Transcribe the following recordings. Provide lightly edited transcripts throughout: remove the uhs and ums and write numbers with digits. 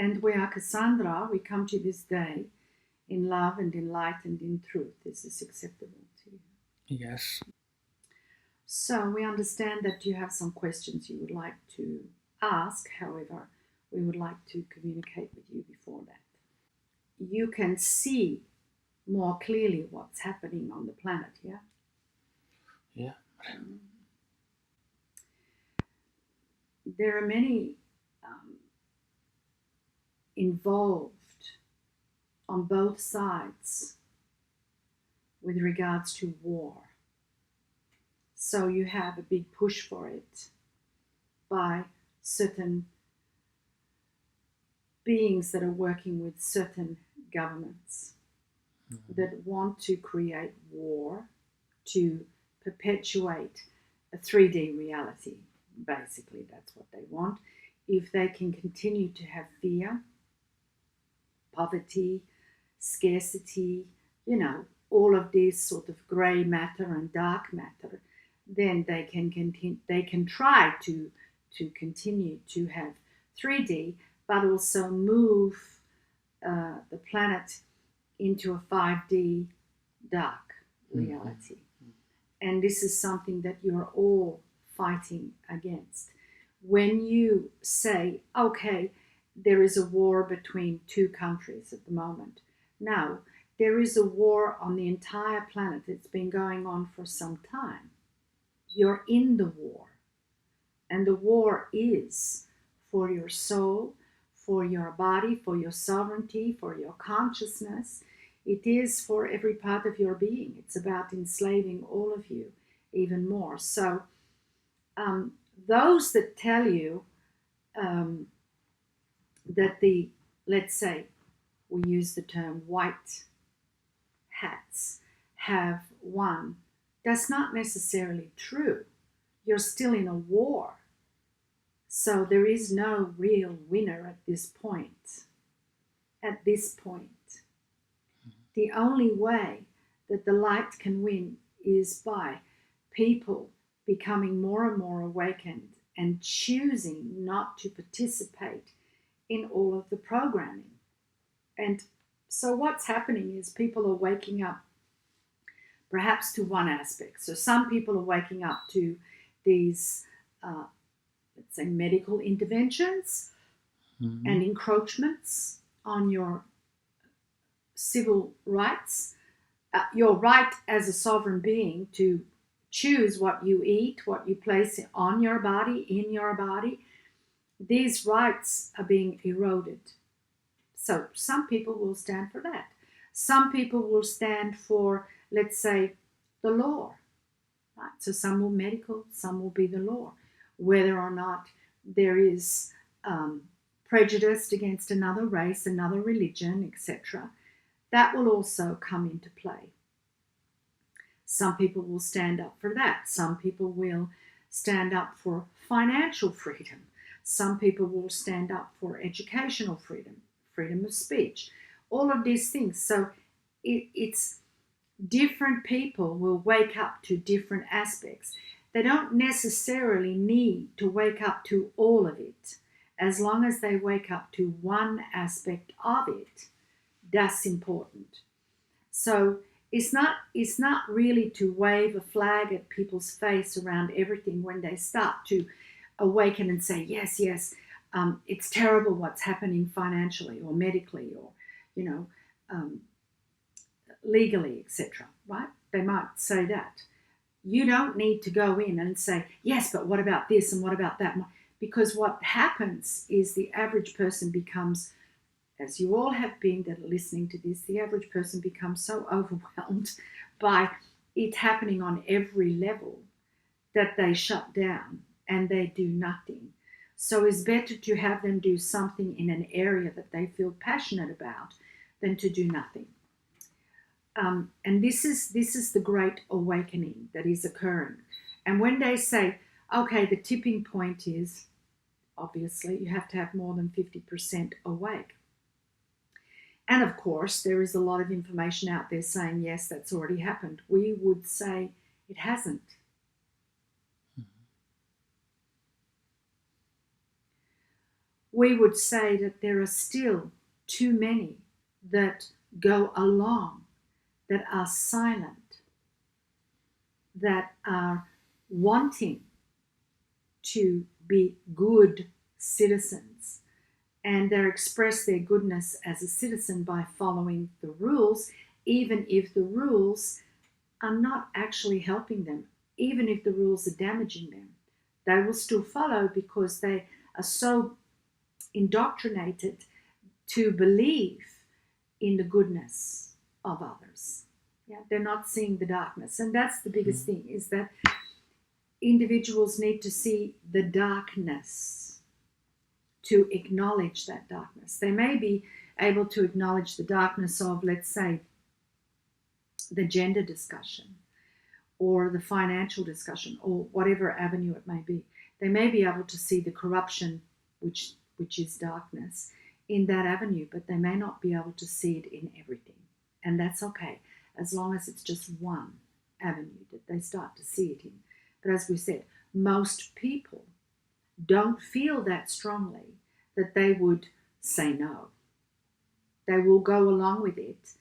And we are Kassandra. We come to this day in love and in light and in truth. Is this acceptable to you? Yes. So we understand that you have some questions you would like to ask. However, we would like to communicate with you before that. You can see more clearly what's happening on the planet, yeah? Yeah. There are many involved on both sides with regards to war. So you have a big push for it by certain beings that are working with certain governments that want to create war to perpetuate a 3D reality. Basically, that's what they want. If they can continue to have fear, poverty, scarcity, all of this sort of grey matter and dark matter, then they can continue. They can try to continue to have 3D, but also move the planet into a 5D dark reality. And this is something that you're all fighting against. When you say, okay, there is a war between two countries at the moment. Now, there is a war on the entire planet. It's been going on for some time. You're in the war. And the war is for your soul, for your body, for your sovereignty, for your consciousness. It is for every part of your being. It's about enslaving all of you even more. So those that tell you that let's say, we use the term white hats have won, that's not necessarily true. You're still in a war. So there is no real winner at this point. At this point. The only way that the light can win is by people becoming more and more awakened and choosing not to participate in all of the programming. And so what's happening is people are waking up perhaps to one aspect. So some people are waking up to these, let's say, medical interventions and encroachments on your civil rights, your right as a sovereign being to choose what you eat, what you place on your body, in your body. These rights are being eroded. So some people will stand for that. Some people will stand for, let's say, the law. Right? So some will medical, some will be the law. Whether or not there is prejudice against another race, another religion, etc., that will also come into play. Some people will stand up for that. Some people will stand up for financial freedom. Some people will stand up for educational freedom, freedom of speech, all of these things. So it's different people will wake up to different aspects. They don't necessarily need to wake up to all of it. As long as they wake up to one aspect of it, that's important. So it's not really to wave a flag at people's face around everything when they start to awaken and say, yes, it's terrible what's happening financially or medically or, legally, etc., right? They might say that. You don't need to go in and say, yes, but what about this and what about that? Because what happens is the average person becomes, as you all have been that are listening to this, the average person becomes so overwhelmed by it happening on every level that they shut down and they do nothing. So it's better to have them do something in an area that they feel passionate about than to do nothing. And this is the great awakening that is occurring. And when they say, okay, the tipping point is, obviously, you have to have more than 50% awake. And of course, there is a lot of information out there saying, yes, that's already happened. We would say it hasn't. we would say that there are still too many that go along, that are silent, that are wanting to be good citizens, and they express their goodness as a citizen by following the rules, even if the rules are not actually helping them, even if the rules are damaging them. They will still follow because they are so indoctrinated to believe in the goodness of others. Yeah, they're not seeing the darkness. And that's the biggest thing, is that individuals need to see the darkness to acknowledge that darkness. They may be able to acknowledge the darkness of, let's say, the gender discussion or the financial discussion or whatever avenue it may be. They may be able to see the corruption, which is darkness, in that avenue, but they may not be able to see it in everything. And that's okay, as long as it's just one avenue that they start to see it in. But as we said, most people don't feel that strongly that they would say no. They will go along with it.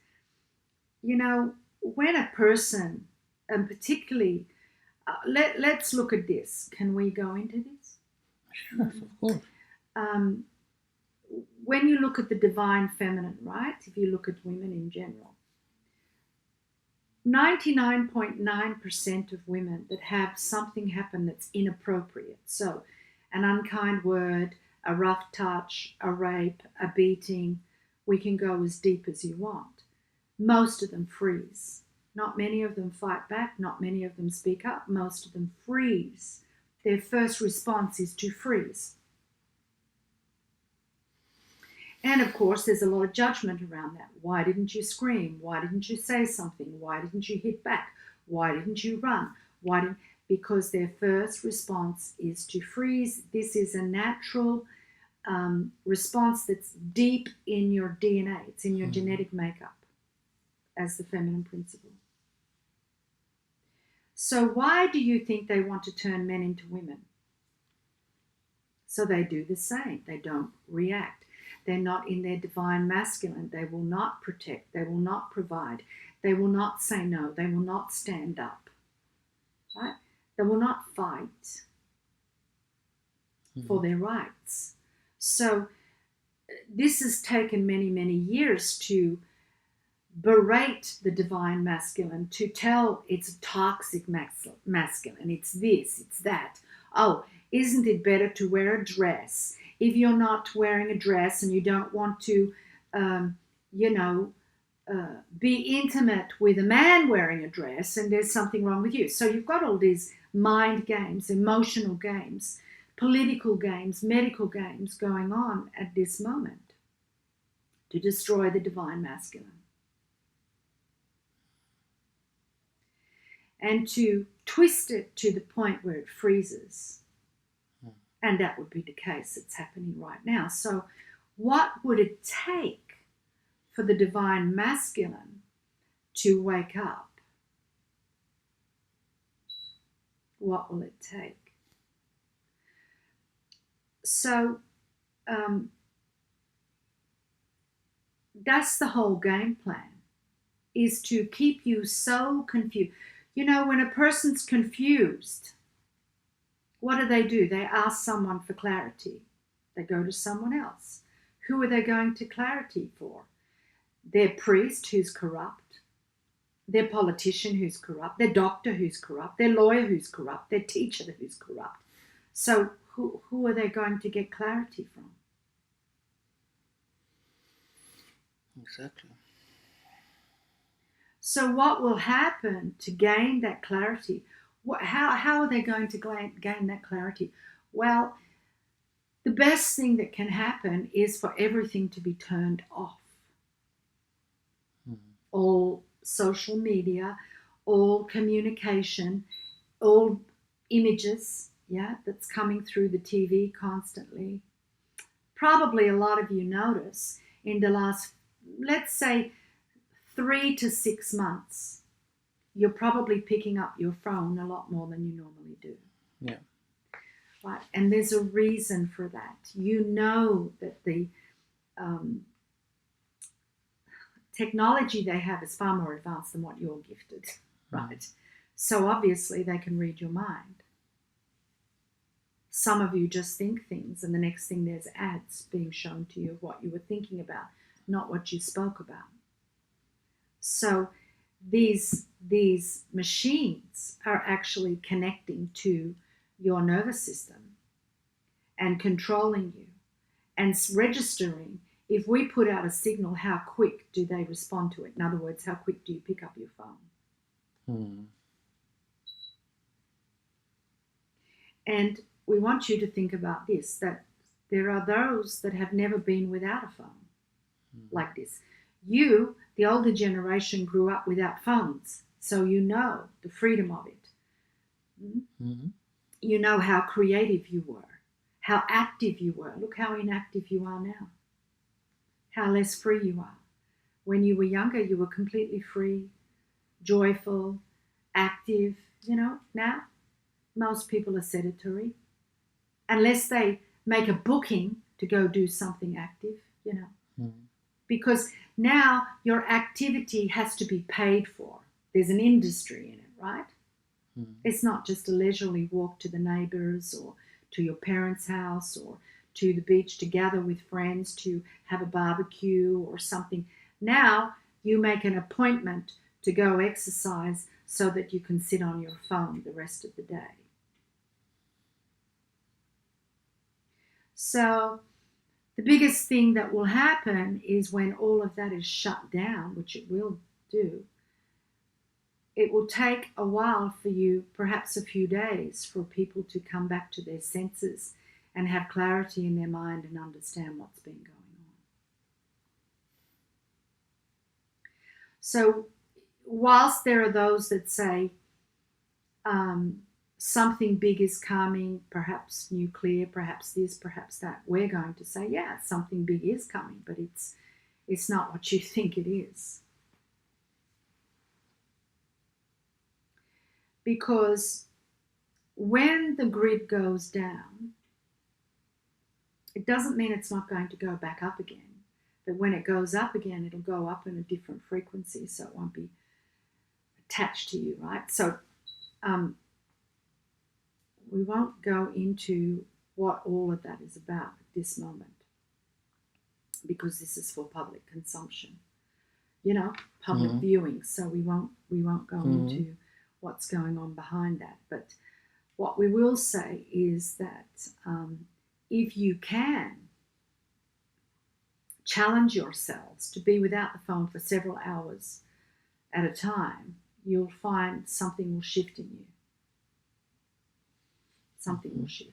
You know, when a person, and particularly, let's look at this. Can we go into this? Yes, of course. When you look at the divine feminine, right? If you look at women in general, 99.9% of women that have something happen that's inappropriate, so an unkind word, a rough touch, a rape, a beating, we can go as deep as you want. Most of them freeze. Not many of them fight back, not many of them speak up, most of them freeze. Their first response is to freeze. And of course, there's a lot of judgment around that. Why didn't you scream? Why didn't you say something? Why didn't you hit back? Why didn't you run? Because their first response is to freeze. This is a natural response that's deep in your DNA. It's in your genetic makeup as the feminine principle. So why do you think they want to turn men into women? So they do the same. They don't react. They're not in their divine masculine. They will not protect. They will not provide. They will not say no. They will not stand up. Right? They will not fight for their rights. So this has taken many, many years to berate the divine masculine, to tell it's a toxic masculine. It's this, it's that. Oh, isn't it better to wear a dress? If you're not wearing a dress and you don't want to, be intimate with a man wearing a dress, and there's something wrong with you. So you've got all these mind games, emotional games, political games, medical games going on at this moment to destroy the divine masculine. And to twist it to the point where it freezes. And that would be the case. It's happening right now. So what would it take for the divine masculine to wake up? What will it take? So that's the whole game plan, is to keep you so confused. You know, when a person's confused, what do? They ask someone for clarity. They go to someone else. Who are they going to clarity for? Their priest who's corrupt, their politician who's corrupt, their doctor who's corrupt, their lawyer who's corrupt, their teacher who's corrupt. So who are they going to get clarity from? Exactly. So what will happen to gain that clarity? How are they going to gain that clarity? Well, the best thing that can happen is for everything to be turned off. All social media, all communication, all images, that's coming through the TV constantly. Probably a lot of you notice in the last, let's say, 3 to 6 months, you're probably picking up your phone a lot more than you normally do. Yeah. right? And there's a reason for that. You know that the technology they have is far more advanced than what you're gifted, right? So obviously they can read your mind. Some of you just think things, and the next thing there's ads being shown to you of what you were thinking about, not what you spoke about. So these machines are actually connecting to your nervous system and controlling you and registering. If we put out a signal, how quick do they respond to it? In other words, how quick do you pick up your phone? And we want you to think about this, that there are those that have never been without a phone like this. You, the older generation, grew up without phones, so you know the freedom of it. You know how creative you were, how active you were. Look how inactive you are now, how less free you are. When you were younger, you were completely free, joyful, active. Now most people are sedentary, unless they make a booking to go do something active, because now your activity has to be paid for. There's an industry in it, right? It's not just a leisurely walk to the neighbors or to your parents' house or to the beach to gather with friends to have a barbecue or something. Now you make an appointment to go exercise so that you can sit on your phone the rest of the day. So the biggest thing that will happen is when all of that is shut down, which it will do, it will take a while for you, perhaps a few days, for people to come back to their senses and have clarity in their mind and understand what's been going on. So whilst there are those that say something big is coming, perhaps nuclear, perhaps this, perhaps that, we're going to say, yeah, something big is coming, but it's not what you think it is. Because when the grid goes down, it doesn't mean it's not going to go back up again. But when it goes up again, it'll go up in a different frequency, so it won't be attached to you, right? So we won't go into what all of that is about at this moment, because this is for public consumption, public viewing. So we won't go into what's going on behind that. But what we will say is that if you can challenge yourselves to be without the phone for several hours at a time, you'll find something will shift in you. Something will shift.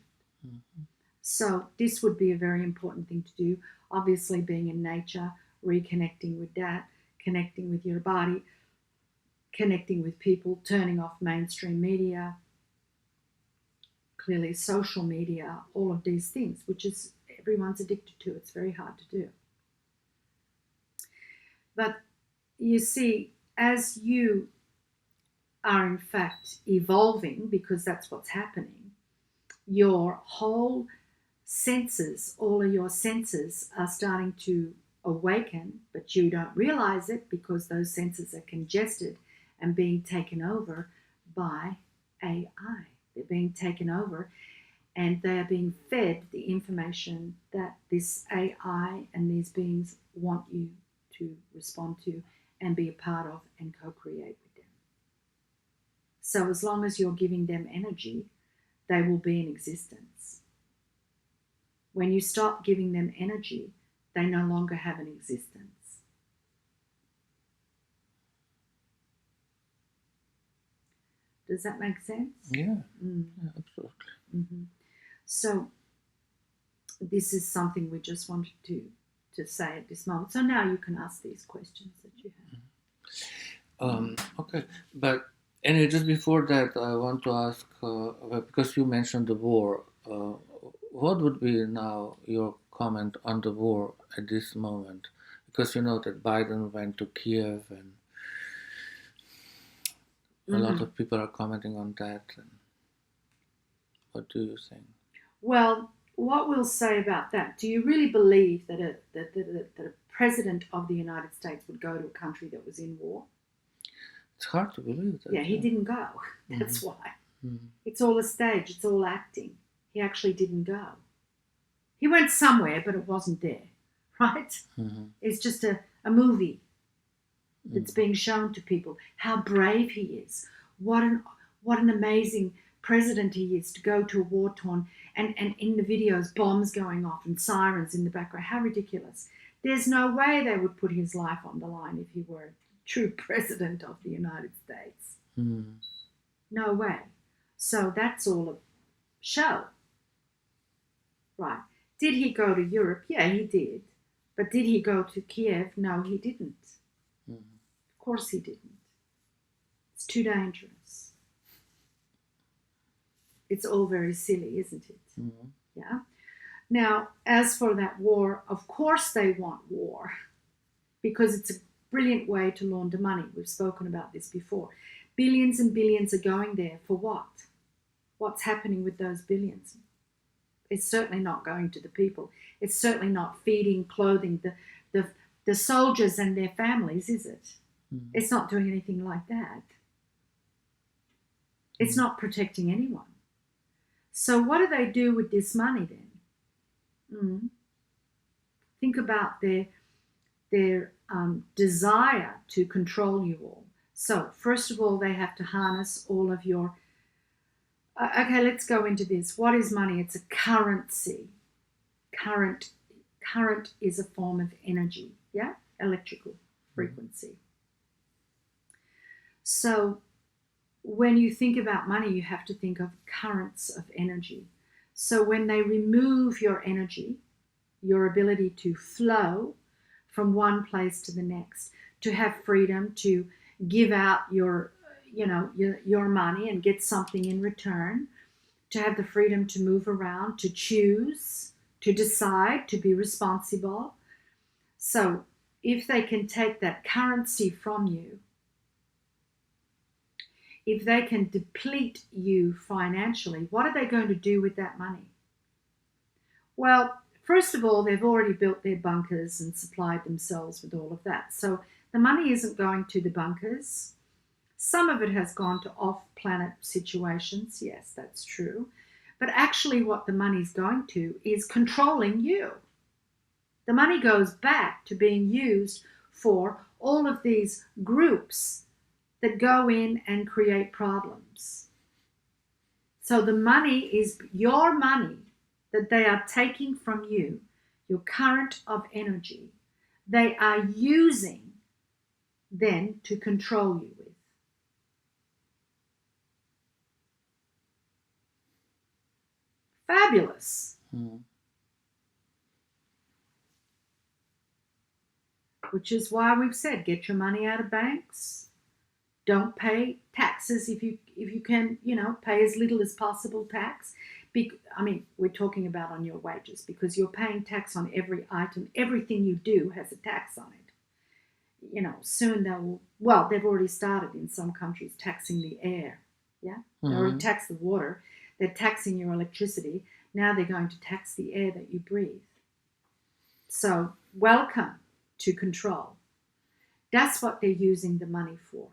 So this would be a very important thing to do. Obviously, being in nature, reconnecting with that, connecting with your body, connecting with people, turning off mainstream media, clearly social media, all of these things, which is everyone's addicted to. It's very hard to do. But you see, as you are in fact evolving, because that's what's happening, your whole senses, all of your senses are starting to awaken, but you don't realize it because those senses are congested and being taken over by AI. They're being taken over and they are being fed the information that this AI and these beings want you to respond to and be a part of and co-create with them. So as long as you're giving them energy, they will be in existence. When you stop giving them energy, they no longer have an existence. Does that make sense? Yeah, absolutely. So this is something we just wanted to say at this moment. So now you can ask these questions that you have. Okay, but anyway, just before that, I want to ask, because you mentioned the war, what would be now your comment on the war at this moment? Because you know that Biden went to Kiev and a lot of people are commenting on that. And what do you think? Well, what we'll say about that, do you really believe that a president of the United States would go to a country that was in war? It's hard to believe that. Yeah, he didn't go. That's Mhm. why. Mhm. It's all a stage, it's all acting. He actually didn't go. He went somewhere, but it wasn't there, right? Mhm. It's just a movie that's Mhm. being shown to people. How brave he is. What an amazing president he is to go to a war torn, and in the videos bombs going off and sirens in the background. How ridiculous. There's no way they would put his life on the line if he were a true president of the United States. Mhm. No way. So that's all a show. Right. Did he go to Europe? Yeah, he did. But did he go to Kiev? No, he didn't. Mhm. Of course he didn't. It's too dangerous. It's all very silly, isn't it? Mhm. Yeah. Now, as for that war, of course they want war because it's a brilliant way to launder money. We've spoken about this before. Billions and billions are going there for what? What's happening with those billions? It's certainly not going to the people. It's certainly not feeding, clothing the soldiers and their families, is it? Mhm. It's not doing anything like that. It's not protecting anyone. So what do they do with this money then? Think about their desire to control you all. So first of all, they have to harness all of your. Okay, let's go into this. What is money? It's a currency. Current is a form of energy. Yeah, electrical frequency. So when you think about money, you have to think of currents of energy. So when they remove your energy, your ability to flow from one place to the next, to have freedom to give out your money and get something in return, to have the freedom to move around, to choose, to decide, to be responsible. So if they can take that currency from you, if they can deplete you financially, what are they going to do with that money? Well, first of all, they've already built their bunkers and supplied themselves with all of that. So the money isn't going to the bunkers. Some of it has gone to off-planet situations. Yes, that's true. But actually what the money's going to is controlling you. The money goes back to being used for all of these groups that go in and create problems. So the money is your money that they are taking from you, your current of energy, they are using then to control you with. Fabulous. Mhm. Which is why we've said get your money out of banks. Don't pay taxes if you can, pay as little as possible tax. We're talking about on your wages because you're paying tax on every item. Everything you do has a tax on it. Soon they've already started in some countries taxing the air. Yeah, they already tax the water. They're taxing your electricity. Now they're going to tax the air that you breathe. So welcome to control. That's what they're using the money for.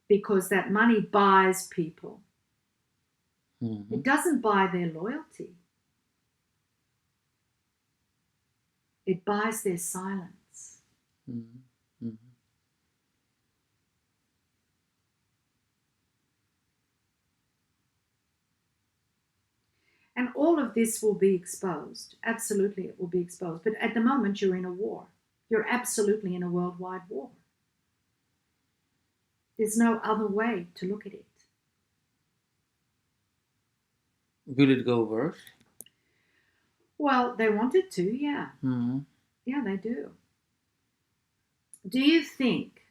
Because that money buys people. Mhm. It doesn't buy their loyalty. It buys their silence. Mhm. Mhm. And all of this will be exposed. Absolutely, it will be exposed. But at the moment, you're in a war. You're absolutely in a worldwide war. There's no other way to look at it. Will it go worse? Well, they wanted to, yeah. Mhm. Yeah, they do. Do you think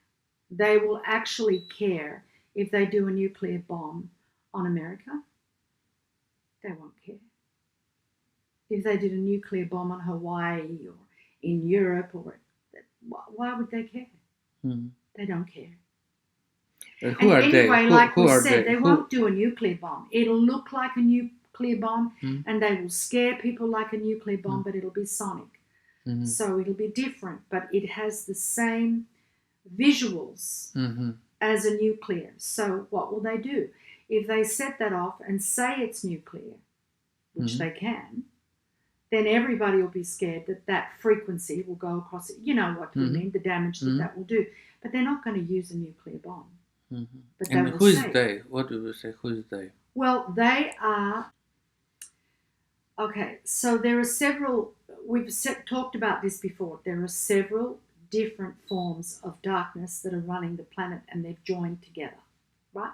they will actually care if they do a nuclear bomb on America? They won't care. If they did a nuclear bomb on Hawaii or in Europe, why would they care? Mhm. They don't care. Who And are they? anyway, like Who we are said, they? they won't do a nuclear bomb. It'll look like a nuclear bomb, and they will scare people like a nuclear bomb, but it'll be sonic. So it'll be different, but it has the same visuals as a nuclear. So what will they do? If they set that off and say it's nuclear, which they can, then everybody will be scared that that frequency will go across it. You know what we mean, the damage that will do. But they're not going to use a nuclear bomb. But and who is they? What do we say? Who is they? Well, they are... Okay, so there are several... We've talked about this before. There are several different forms of darkness that are running the planet, and they've joined together, right?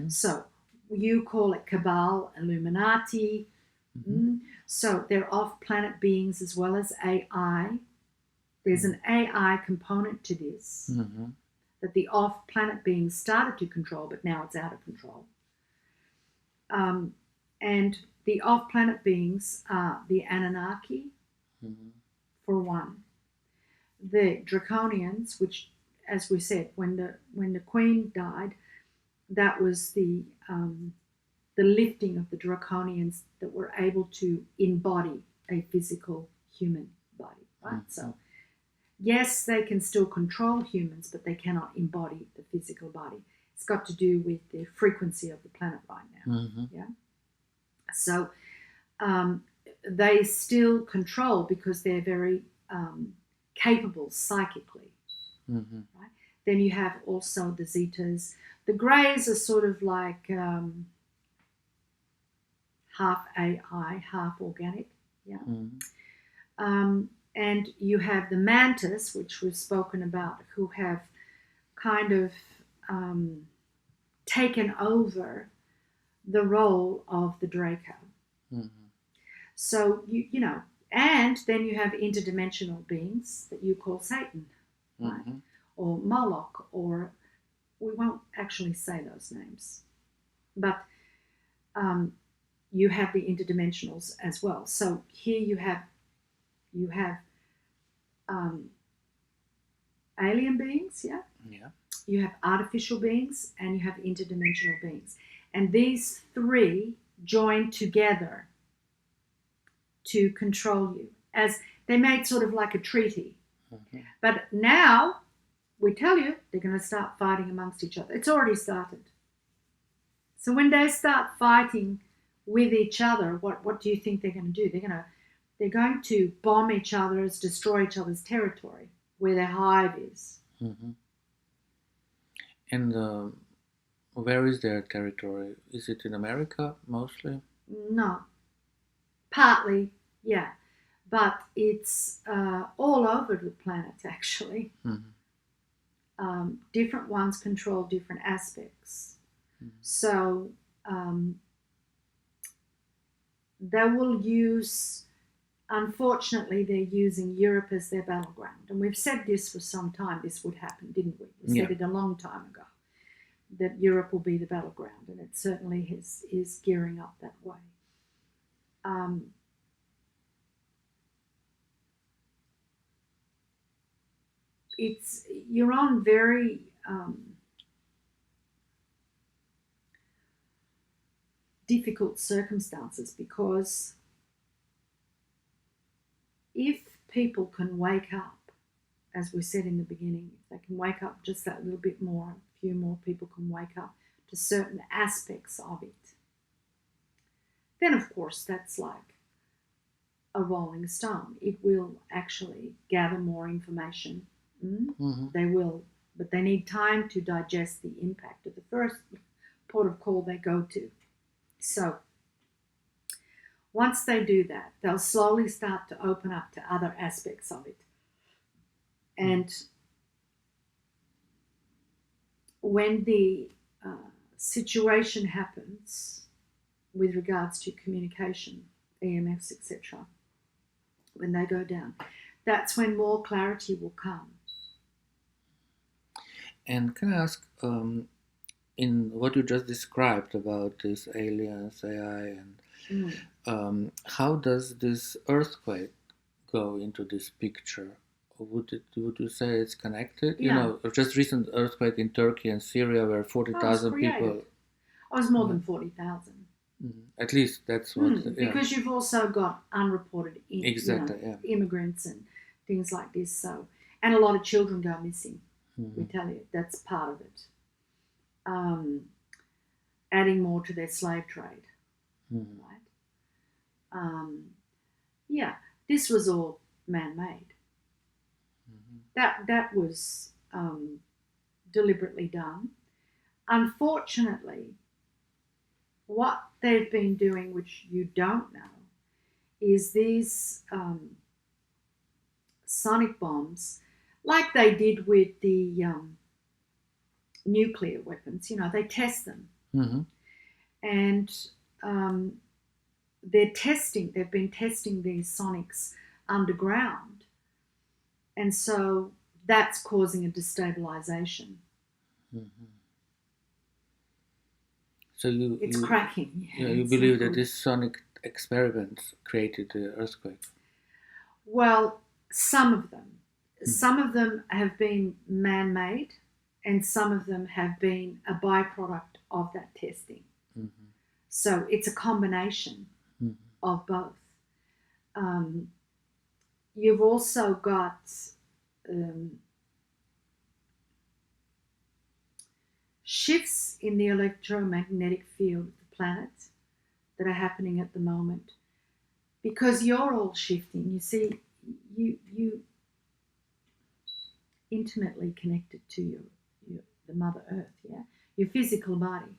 So you call it Cabal, Illuminati. So they're off-planet beings as well as AI. There's an AI component to this that the off-planet beings started to control, but now it's out of control. And the off-planet beings are the Anunnaki, for one. The Draconians, which, as we said, when the Queen died, that was the lifting of the Draconians that were able to embody a physical human body, right? So, yes, they can still control humans, but they cannot embody the physical body. It's got to do with the frequency of the planet right now. Yeah. So they still control because they're very capable psychically. Right? Then you have also the Zetas. The Greys are sort of like half AI, half organic. Yeah. And you have the Mantis, which we've spoken about, who have kind of taken over the role of the Draco. So, you know, and then you have interdimensional beings that you call Satan, right? Or Moloch, or we won't actually say those names. But you have the interdimensionals as well. So here you have alien beings, yeah? You have artificial beings, and you have interdimensional beings. And these three join together to control you. As they made sort of like a treaty. But now, we tell you, they're going to start fighting amongst each other. It's already started. So when they start fighting with each other, what do you think they're going to do? They're going to bomb each other's, destroy each other's territory, where their hive is. And where is their territory? Is it in America mostly? No. Partly, yeah. But it's all over the planet, actually. Different ones control different aspects. So they will use... Unfortunately, they're using Europe as their battleground. And we've said this for some time, this would happen, didn't we? We said it a long time ago, that Europe will be the battleground, and it certainly is gearing up that way. You're on very difficult circumstances, because if people can wake up, as we said in the beginning, if they can wake up just that little bit more, a few more people can wake up to certain aspects of it, then of course that's like a rolling stone. It will actually gather more information. They will, but they need time to digest the impact of the first port of call they go to. So once they do that, they'll slowly start to open up to other aspects of it. And when the situation happens with regards to communication, EMFs, etc., when they go down, that's when more clarity will come. And can I ask, in what you just described about these aliens, AI, and how does this earthquake go into this picture? Would you say it's connected? Yeah. You know, just recent earthquake in Turkey and Syria where 40,000 people... Oh, it's more than 40,000. At least that's what. Because you've also got unreported immigrants and things like this. So, and a lot of children go missing. We tell you that's part of it. Adding more to their slave trade, right? This was all man-made. That was deliberately done. Unfortunately, what they've been doing, which you don't know, is these sonic bombs, like they did with the nuclear weapons. They test them, and they've been testing these sonics underground, and so that's causing a destabilization. So it's cracking. You believe that this sonic experiments created the earthquake? Well, some of them. Some of them have been man-made, and some of them have been a byproduct of that testing. So it's a combination of both. You've also got shifts in the electromagnetic field of the planet that are happening at the moment, because you're all shifting. You see, you intimately connected to the Mother Earth. Your physical body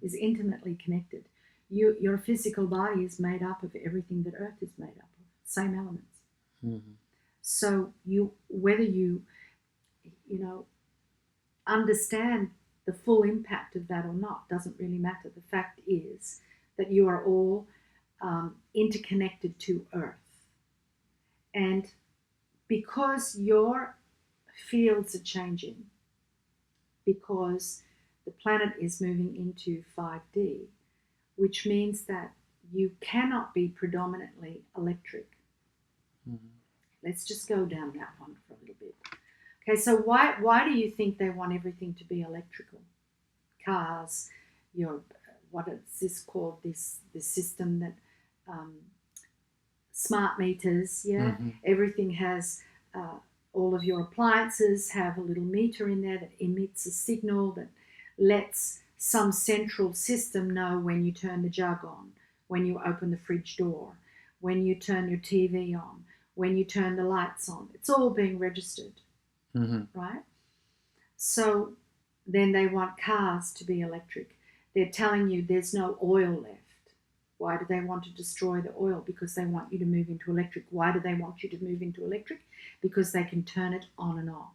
is intimately connected. Your physical body is made up of everything that Earth is made up of, same elements. So whether you understand the full impact of that or not doesn't really matter. The fact is that you are all interconnected to Earth. And because your fields are changing, because the planet is moving into 5D, which means that you cannot be predominantly electric. Let's just go down that one for a little bit. Okay, so why do you think they want everything to be electrical? Cars, what is this called? This system that smart meters, everything has all of your appliances have a little meter in there that emits a signal that lets some central system know when you turn the jug on, when you open the fridge door, when you turn your TV on, when you turn the lights on. It's all being registered, right? So then they want cars to be electric. They're telling you there's no oil left. Why do they want to destroy the oil? Because they want you to move into electric. Why do they want you to move into electric? Because they can turn it on and off.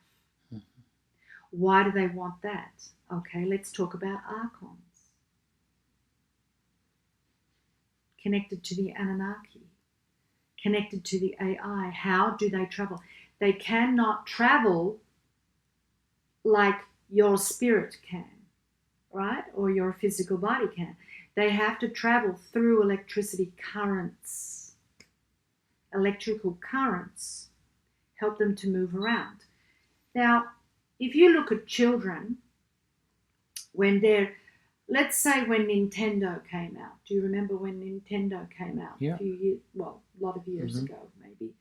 Why do they want that? Okay, let's talk about archons. Connected to the Anunnaki. Connected to the AI. How do they travel? They cannot travel like your spirit can, right? Or your physical body can. They have to travel through electricity currents. Electrical currents help them to move around. Now, if you look at children, let's say when Nintendo came out. Do you remember when Nintendo came out? Yeah. A few years, a lot of years ago, maybe.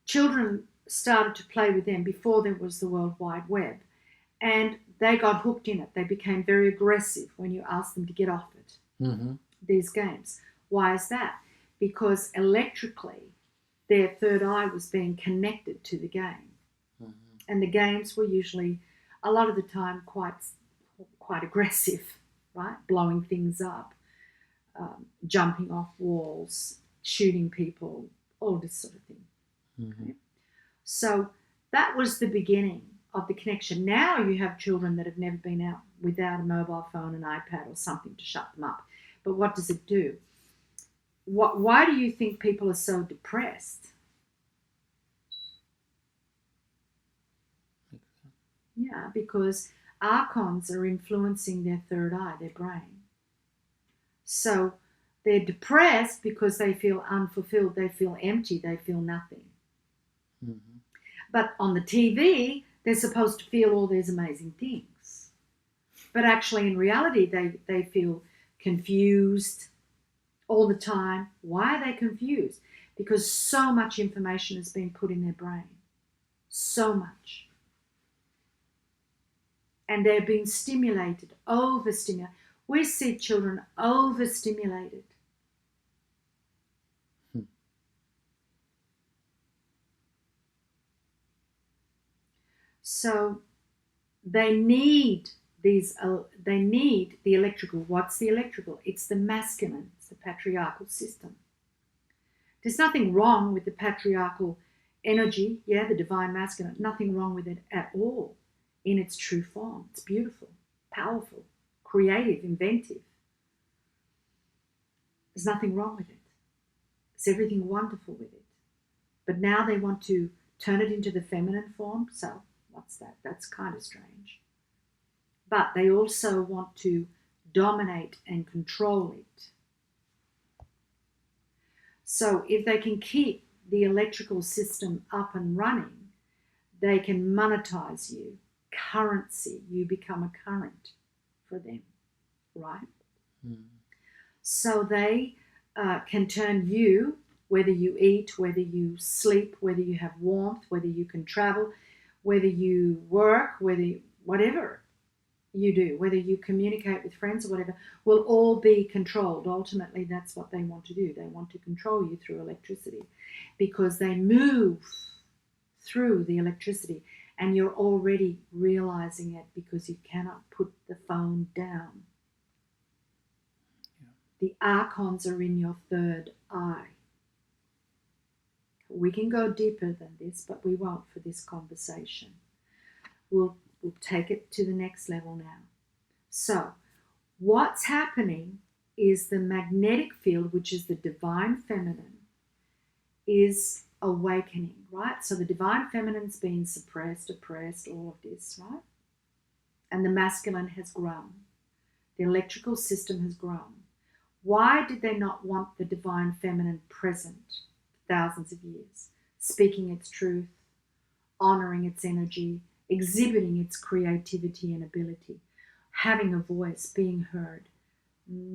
Children started to play with them before there was the World Wide Web. And they got hooked in it. They became very aggressive when you asked them to get off it, these games. Why is that? Because electrically, their third eye was being connected to the game. And the games were usually, a lot of the time, quite aggressive, right? Blowing things up, jumping off walls, shooting people, all this sort of thing. Okay? So that was the beginning of the connection. Now you have children that have never been out without a mobile phone, an iPad or something to shut them up. But what does it do? Why do you think people are so depressed? Yeah, because archons are influencing their third eye, their brain. So they're depressed because they feel unfulfilled, they feel empty, they feel nothing. But on the TV, they're supposed to feel all these amazing things. But actually, in reality, they feel confused all the time. Why are they confused? Because so much information has been put in their brain. So much. And they're being stimulated, overstimulated. We see children overstimulated. So they need they need the electrical. What's the electrical? It's the masculine, it's the patriarchal system. There's nothing wrong with the patriarchal energy, the divine masculine, nothing wrong with it at all in its true form. It's beautiful, powerful, creative, inventive. There's nothing wrong with it. There's everything wonderful with it. But now they want to turn it into the feminine form, so what's that? That's kind of strange. But they also want to dominate and control it. So if they can keep the electrical system up and running, they can monetize you. Currency, you become a current for them, right? So they can turn you, whether you eat, whether you sleep, whether you have warmth, whether you can travel, whether you work, whatever you do, whether you communicate with friends or whatever, will all be controlled. Ultimately, that's what they want to do. They want to control you through electricity because they move through the electricity and you're already realizing it because you cannot put the phone down. The archons are in your third eye. We can go deeper than this, but we won't for this conversation. We'll take it to the next level now. So, what's happening is the magnetic field, which is the divine feminine, is awakening, right? So the divine feminine's been suppressed, oppressed, all of this, right? And the masculine has grown. The electrical system has grown. Why did they not want the divine feminine present for thousands of years, speaking its truth, honoring its energy, exhibiting its creativity and ability, having a voice, being heard,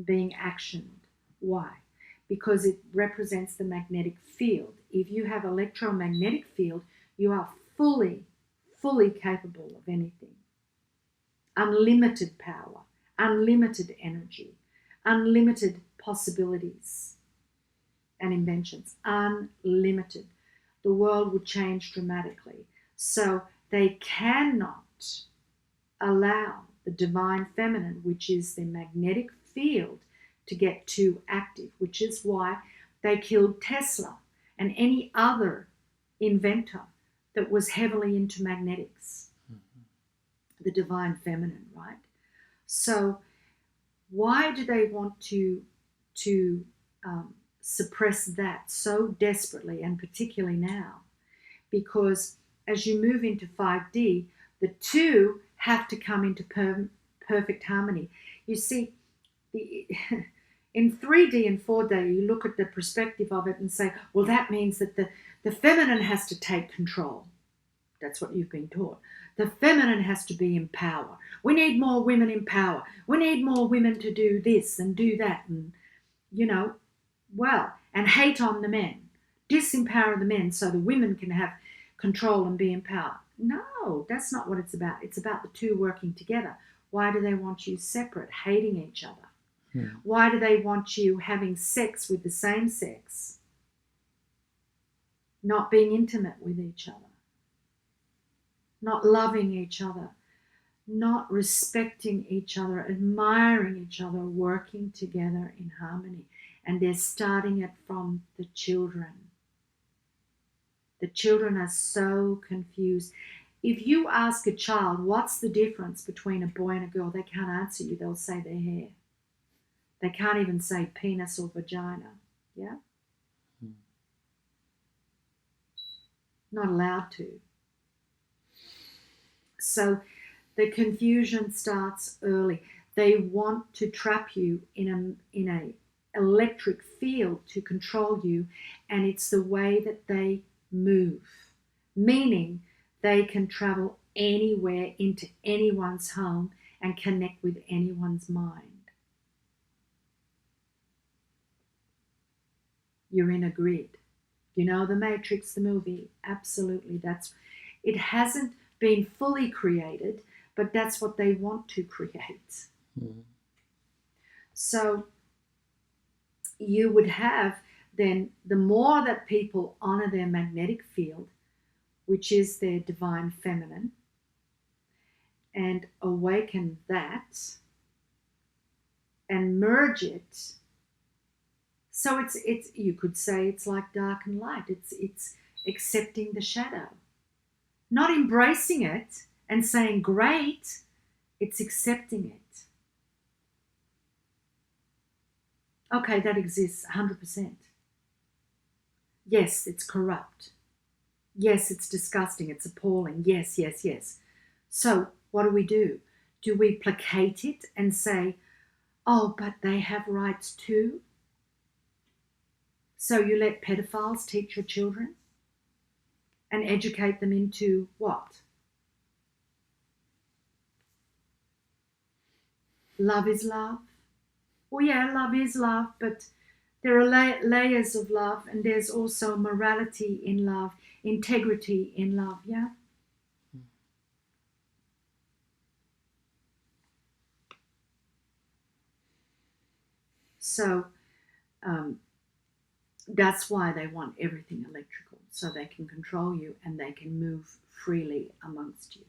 being actioned? Why? Because it represents the magnetic field. If you have electromagnetic field, you are fully capable of anything. Unlimited power, unlimited energy, unlimited possibilities and inventions, unlimited. The world would change dramatically. So they cannot allow the divine feminine, which is the magnetic field, to get too active, which is why they killed Tesla and any other inventor that was heavily into magnetics. The divine feminine, right? So why do they want to suppress that so desperately, and particularly now? Because as you move into 5D, the two have to come into perfect harmony. You see, in 3D and 4D, you look at the perspective of it and say, well, that means that the feminine has to take control. That's what you've been taught. The feminine has to be in power. We need more women in power. We need more women to do this and do that, and, and hate on the men. Disempower the men so the women can have control and be in power. No, that's not what it's about. It's about the two working together. Why do they want you separate, hating each other? Why do they want you having sex with the same sex, not being intimate with each other, not loving each other, not respecting each other, admiring each other, working together in harmony? And they're starting it from the children. The children are so confused. If you ask a child, what's the difference between a boy and a girl, they can't answer you. They'll say their hair. They can't even say penis or vagina. Yeah? Not allowed to. So the confusion starts early. They want to trap you in a electric field to control you, and it's the way that they move, meaning they can travel anywhere into anyone's home and connect with anyone's mind. You're in a grid. You know the Matrix, the movie? Absolutely. It hasn't been fully created, but that's what they want to create. Mm. So you would have then, the more that people honor their magnetic field, which is their divine feminine, and awaken that and merge it. So it's you could say it's like dark and light. It's accepting the shadow, not embracing it and saying great. It's accepting it. Okay, that exists 100%. Yes, it's corrupt. Yes, it's disgusting. It's appalling. Yes, yes, yes. So what do? Do we placate it and say, oh, but they have rights too? So you let pedophiles teach your children and educate them into what? Love is love. Well, yeah, love is love, but there are layers of love, and there's also morality in love, integrity in love, yeah? So that's why they want everything electrical, so they can control you and they can move freely amongst you.